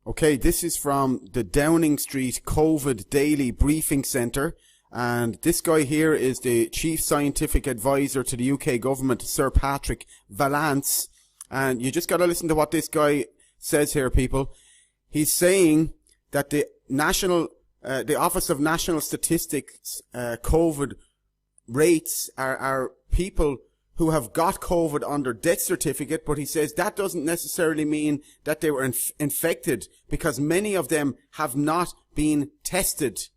Okay, this is from the Downing Street COVID Daily Briefing Centre, and this guy here is the Chief Scientific Advisor to the UK Government, Sir Patrick Vallance, and you just got to listen to what this guy says here, people. He's saying that the Office of National Statistics COVID rates are people who have got COVID on their death certificate, but he says that doesn't necessarily mean that they were infected, because many of them have not been tested.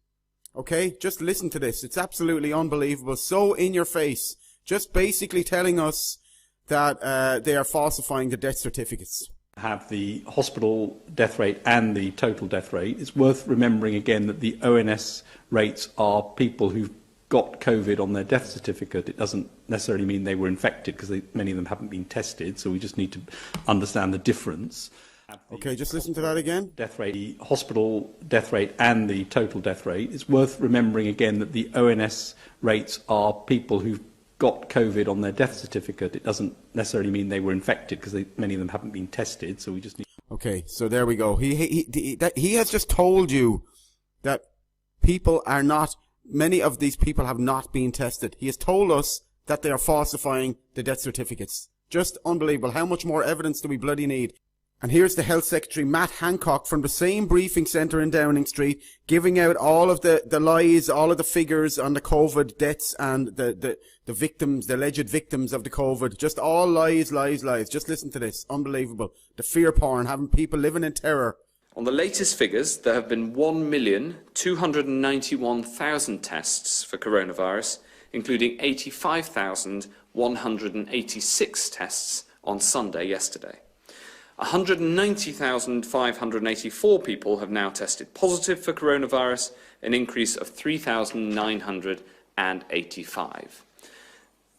Okay, just listen to this. It's absolutely unbelievable. So in your face, just basically telling us that they are falsifying the death certificates. Have the hospital death rate and the total death rate. It's worth remembering again that the ONS rates are people who've got COVID on their death certificate. It doesn't necessarily mean they were infected, because many of them haven't been tested, so we just need to understand the difference. Okay, just listen to that again. Death rate, the hospital death rate and the total death rate. It's worth remembering again that the ONS rates are people who've got COVID on their death certificate. It doesn't necessarily mean they were infected, because many of them haven't been tested, so we just need... Okay, so there we go. He has just told you that people are not... Many of these people have not been tested. He has told us that they are falsifying the death certificates. Just unbelievable. How much more evidence do we bloody need? And here's the Health Secretary, Matt Hancock, from the same briefing centre in Downing Street, giving out all of the lies, all of the figures on the COVID deaths and the victims, the alleged victims of the COVID. Just all lies, lies, lies. Just listen to this. Unbelievable. The fear porn, having people living in terror. On the latest figures, there have been 1,291,000 tests for coronavirus, including 85,186 tests on Sunday yesterday. 190,584 people have now tested positive for coronavirus, an increase of 3,985.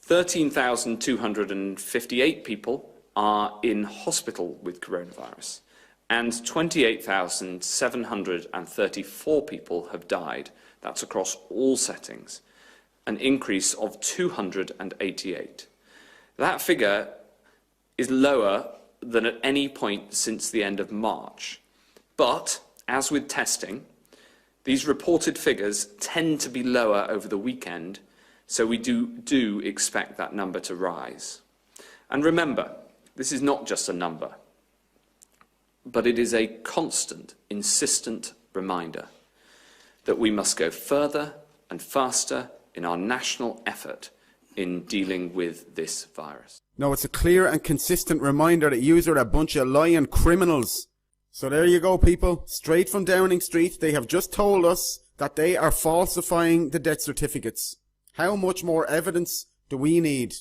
13,258 people are in hospital with coronavirus, and 28,734 people have died. That's across all settings, an increase of 288. That figure is lower than at any point since the end of March. But, as with testing, these reported figures tend to be lower over the weekend, so we do expect that number to rise. And remember, this is not just a number, but it is a constant, insistent reminder that we must go further and faster in our national effort in dealing with this virus. No, it's a clear and consistent reminder that yous are a bunch of lying criminals. So there you go, people. Straight from Downing Street, they have just told us that they are falsifying the death certificates. How much more evidence do we need?